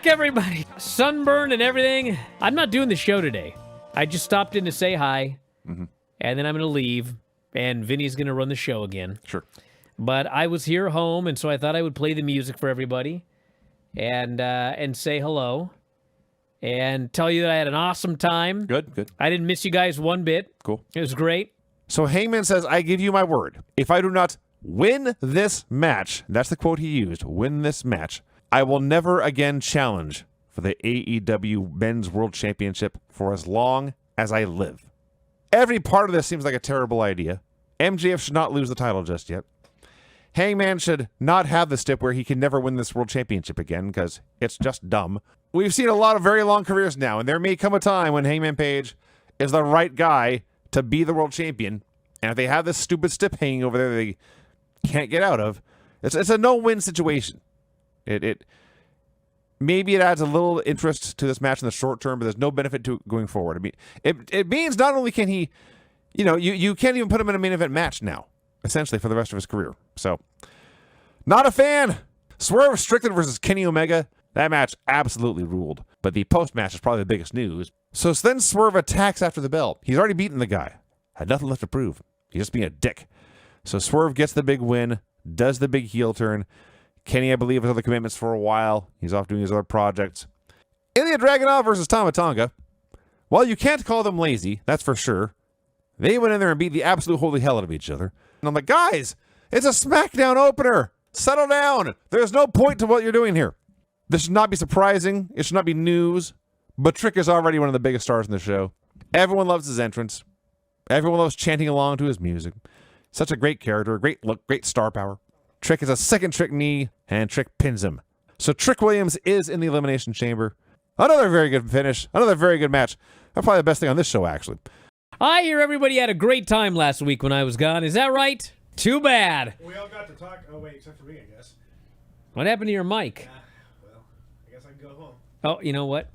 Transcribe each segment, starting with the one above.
back, everybody. Sunburn and everything. I'm not doing the show today. I just stopped in to say hi, and then I'm going to leave, and Vinny's going to run the show again. Sure. But I was here home, and so I thought I would play the music for everybody and say hello and tell you that I had an awesome time. Good. I didn't miss you guys one bit. Cool. It was great. So Hangman says, I give you my word. If I do not win this match, that's the quote he used, win this match, I will never again challenge for the AEW Men's World Championship for as long as I live. Every part of this seems like a terrible idea. MJF should not lose the title just yet. Hangman should not have the stip where he can never win this world championship again, because it's just dumb. We've seen a lot of very long careers now, and there may come a time when Hangman Page is the right guy to be the world champion. And if they have this stupid stip hanging over there they can't get out of, it's a no-win situation. Maybe it adds a little interest to this match in the short term, but there's no benefit to it going forward. I mean, it means not only can he, you can't even put him in a main event match now, essentially, for the rest of his career. So, not a fan. Swerve Strickland versus Kenny Omega. That match absolutely ruled. But the post-match is probably the biggest news. So then Swerve attacks after the bell. He's already beaten the guy. Had nothing left to prove. He's just being a dick. So Swerve gets the big win, does the big heel turn. Kenny, I believe, has other commitments for a while. He's off doing his other projects. Ilya Dragunov versus Tama Tonga. Well, you can't call them lazy, that's for sure. They went in there and beat the absolute holy hell out of each other. And I'm like, guys, it's a SmackDown opener. Settle down. There's no point to what you're doing here. This should not be surprising. It should not be news. But Trick is already one of the biggest stars in the show. Everyone loves his entrance. Everyone loves chanting along to his music. Such a great character, great look, great star power. Trick is a second Trick knee, and Trick pins him. So Trick Williams is in the Elimination Chamber. Another very good finish. Another very good match. That's probably the best thing on this show, actually. I hear everybody had a great time last week when I was gone. Is that right? Too bad. We all got to talk. Oh, wait, except for me, I guess. What happened to your mic? Well, I guess I can go home. Oh, you know what?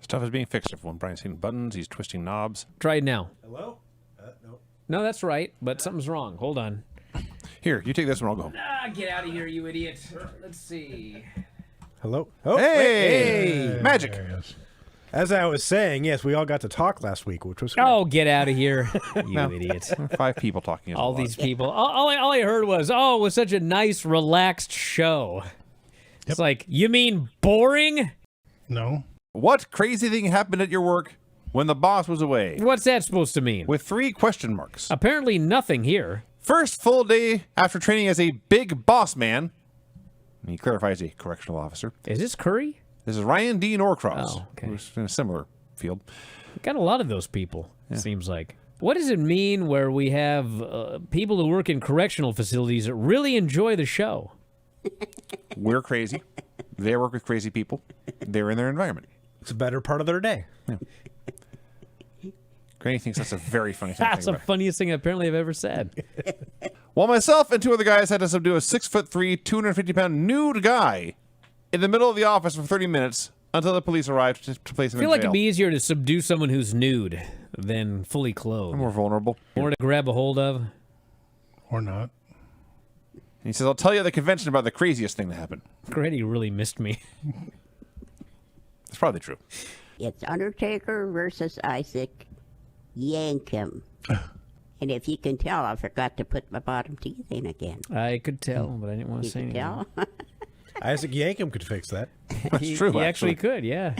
Stuff is being fixed, everyone. Brian's hitting buttons. He's twisting knobs. Try it now. Hello? No. No, that's right, but something's wrong. Hold on. Here, you take this one. I'll go. Get out of here, you idiot. Let's see. Hello? Oh, Hey! Magic. There it is. As I was saying, yes, we all got to talk last week, which was great. Oh, get out of here, you idiot. 5 people talking. All these people. All I heard was, it was such a nice, relaxed show. It's like, you mean boring? No. What crazy thing happened at your work when the boss was away? What's that supposed to mean? With 3 question marks. Apparently nothing here. First full day after training as a big boss man. And he clarifies a correctional officer. Is this Curry? This is Ryan D. Norcross, Oh, okay. who's in a similar field. Got a lot of those people, it seems like. What does it mean where we have people who work in correctional facilities that really enjoy the show? We're crazy. They work with crazy people. They're in their environment. It's a better part of their day. Yeah. Granny thinks that's a very funny thing. That's the funniest thing apparently I've ever said. While myself and 2 other guys had to subdue a 6'3", 250-pound nude guy in the middle of the office for 30 minutes until the police arrived to place him in jail. I feel like it'd be easier to subdue someone who's nude than fully clothed. More vulnerable. More to grab a hold of. Or not. And he says, I'll tell you at the convention about the craziest thing that happened. Grady really missed me. It's probably true. It's Undertaker versus Isaac. Yank him. And if you can tell, I forgot to put my bottom teeth in again. I could tell, but I didn't want to You say can anything. tell? Isaac Yankem could fix that. That's true, He actually could, yeah.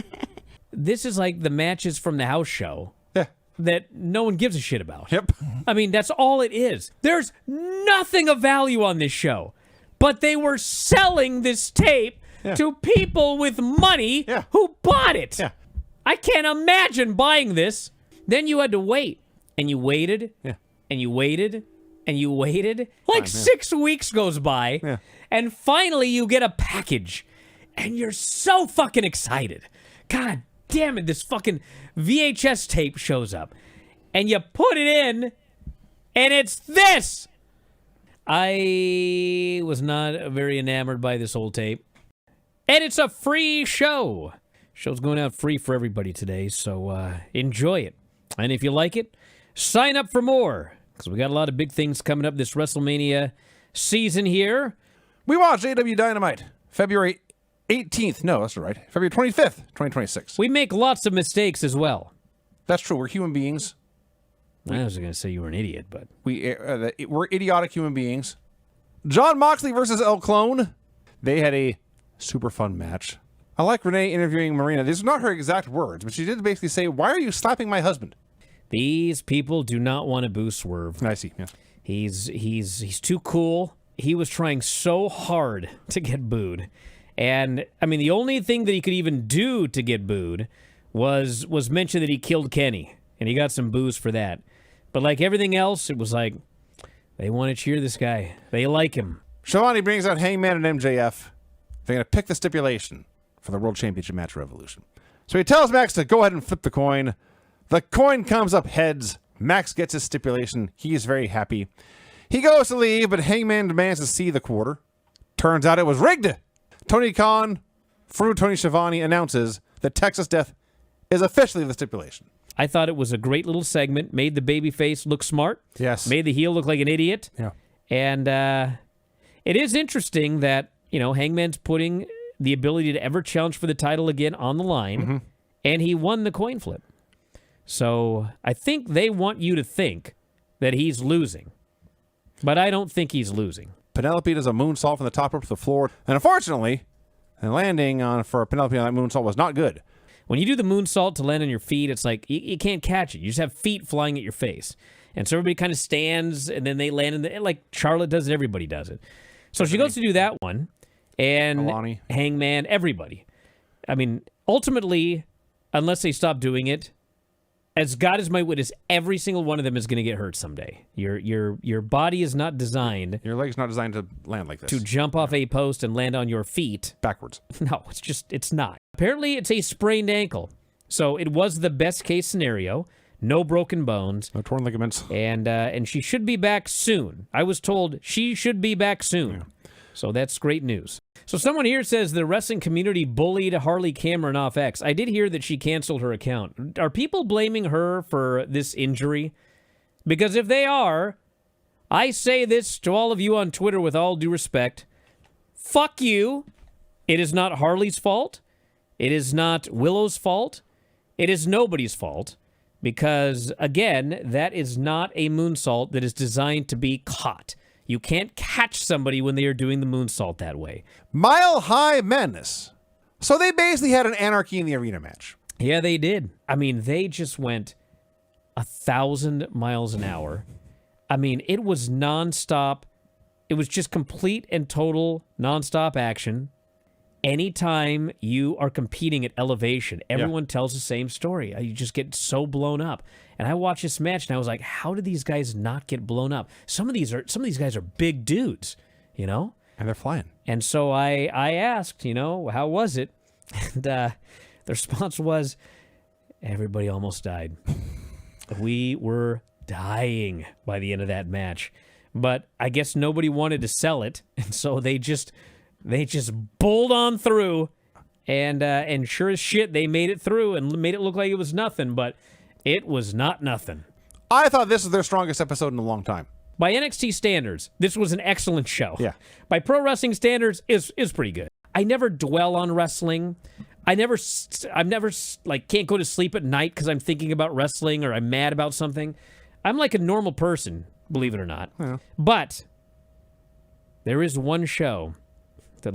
This is like the matches from the house show Yeah. that no one gives a shit about. Yep. I mean, that's all it is. There's nothing of value on this show. But they were selling this tape to people with money who bought it. Yeah. I can't imagine buying this. Then you had to wait. And you waited. Yeah. And you waited. And you waited. Like 6 weeks goes by. Yeah. And finally you get a package. And you're so fucking excited. God damn it, this fucking VHS tape shows up. And you put it in. And it's this. I was not very enamored by this old tape. And it's a free show. Show's going out free for everybody today, so enjoy it. And if you like it, sign up for more, because we got a lot of big things coming up this WrestleMania season here. We watched AEW Dynamite February 18th. No, that's right. February 25th, 2026. We make lots of mistakes as well. That's true. We're human beings. I was going to say you were an idiot, but We're idiotic human beings. John Moxley versus El Clone. They had a super fun match. I like Renee interviewing Marina. These are not her exact words, but she did basically say, "Why are you slapping my husband?" these people do not want to boo Swerve. I see. Yeah. He's too cool. He was trying so hard to get booed. And, I mean, the only thing that he could even do to get booed was mention that he killed Kenny. And he got some boos for that. But like everything else, it was like, they want to cheer this guy. They like him. Shivani brings out Hangman and MJF. They're going to pick the stipulation for the World Championship match Revolution. So he tells Max to go ahead and flip the coin. The coin comes up heads. Max gets his stipulation. He is very happy. He goes to leave, but Hangman demands to see the quarter. Turns out it was rigged. Tony Khan, through Tony Schiavone, announces that Texas Death is officially the stipulation. I thought it was a great little segment. Made the babyface look smart. Yes. Made the heel look like an idiot. Yeah. And it is interesting that, Hangman's putting the ability to ever challenge for the title again on the line, and he won the coin flip. So I think they want you to think that he's losing, but I don't think he's losing. Penelope does a moonsault from the top rope to the floor, and unfortunately, the landing for Penelope on that moonsault was not good. When you do the moonsault to land on your feet, it's like you can't catch it. You just have feet flying at your face. And so everybody kind of stands, and then they land like Charlotte does it, everybody does it. So she goes to do that one, and Alani. Hangman, everybody. I mean, ultimately, unless they stop doing it, as God is my witness, every single one of them is going to get hurt someday. Your body is not designed Your leg's not designed to land like this. to jump off a post and land on your feet. Backwards. No, it's not. Apparently, it's a sprained ankle. So it was the best case scenario. No broken bones. No torn ligaments. And she should be back soon. I was told she should be back soon. Yeah. So that's great news. So someone here says the wrestling community bullied Harley Cameron off X. I did hear that she canceled her account. Are people blaming her for this injury? Because if they are, I say this to all of you on Twitter with all due respect. Fuck you. It is not Harley's fault. It is not Willow's fault. It is nobody's fault. Because, again, that is not a moonsault that is designed to be caught. You can't catch somebody when they are doing the moonsault that way. Mile High Madness. So they basically had an Anarchy in the Arena match. Yeah, they did. I mean, they just went 1,000 miles an hour. I mean, it was nonstop. It was just complete and total nonstop action. Anytime you are competing at elevation, everyone tells the same story. You just get so blown up. And I watched this match, and I was like, how did these guys not get blown up? Some of these guys are big dudes, And they're flying. And so I asked, how was it? And the response was, everybody almost died. We were dying by the end of that match. But I guess nobody wanted to sell it, and so they just bowled on through, and sure as shit, they made it through and made it look like it was nothing, but it was not nothing. I thought this was their strongest episode in a long time. By NXT standards, this was an excellent show. Yeah. By pro wrestling standards, is pretty good. I never dwell on wrestling. I've never can't go to sleep at night because I'm thinking about wrestling or I'm mad about something. I'm like a normal person, believe it or not. Yeah. But there is one show that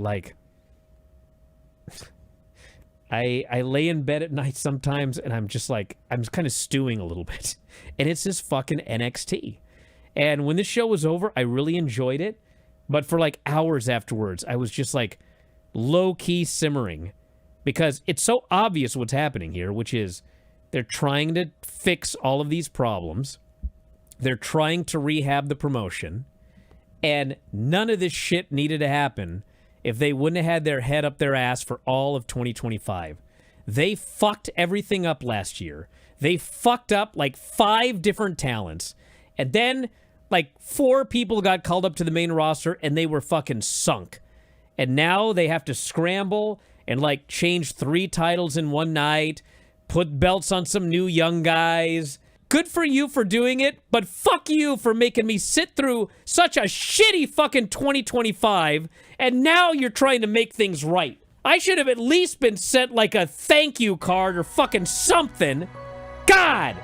I lay in bed at night sometimes and I'm just like, I'm kind of stewing a little bit. And it's this fucking NXT. And when this show was over, I really enjoyed it. But for like hours afterwards, I was just like low-key simmering. Because it's so obvious what's happening here, which is they're trying to fix all of these problems. They're trying to rehab the promotion. And none of this shit needed to happen if they wouldn't have had their head up their ass for all of 2025. They fucked everything up last year. They fucked up like 5 different talents. And then like 4 people got called up to the main roster and they were fucking sunk. And now they have to scramble and like change 3 titles in one night, put belts on some new young guys. Good for you for doing it, but fuck you for making me sit through such a shitty fucking 2025, and now you're trying to make things right. I should have at least been sent like a thank you card or fucking something. God!